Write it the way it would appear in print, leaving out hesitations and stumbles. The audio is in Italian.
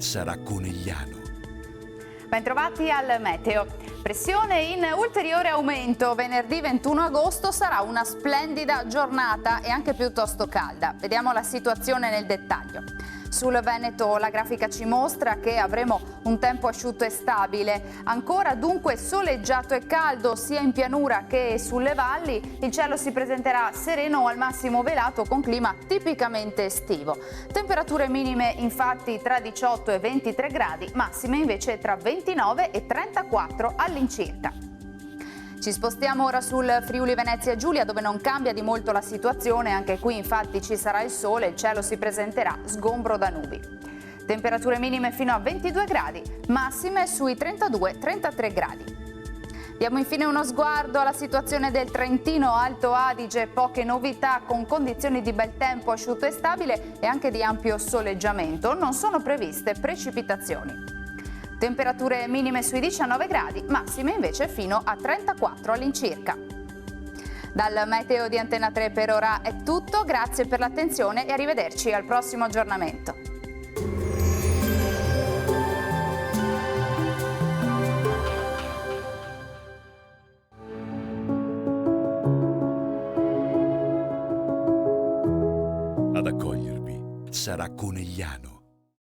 sarà Conegliano. Bentrovati al meteo. Pressione in ulteriore aumento. Venerdì 21 agosto sarà una splendida giornata e anche piuttosto calda. Vediamo la situazione nel dettaglio. Sul Veneto la grafica ci mostra che avremo un tempo asciutto e stabile. Ancora dunque soleggiato e caldo sia in pianura che sulle valli. Il cielo si presenterà sereno o al massimo velato con clima tipicamente estivo. Temperature minime infatti tra 18 e 23 gradi, massime invece tra 29 e 34 all'incirca. Ci spostiamo ora sul Friuli Venezia Giulia, dove non cambia di molto la situazione. Anche qui infatti ci sarà il sole, il cielo si presenterà sgombro da nubi. Temperature minime fino a 22 gradi, massime sui 32-33 gradi. Diamo infine uno sguardo alla situazione del Trentino Alto Adige, poche novità con condizioni di bel tempo asciutto e stabile e anche di ampio soleggiamento. Non sono previste precipitazioni. Temperature minime sui 19 gradi, massime invece fino a 34 all'incirca. Dal meteo di Antena 3 per ora è tutto, grazie per l'attenzione e arrivederci al prossimo aggiornamento. Ad accogliervi sarà Conegliano.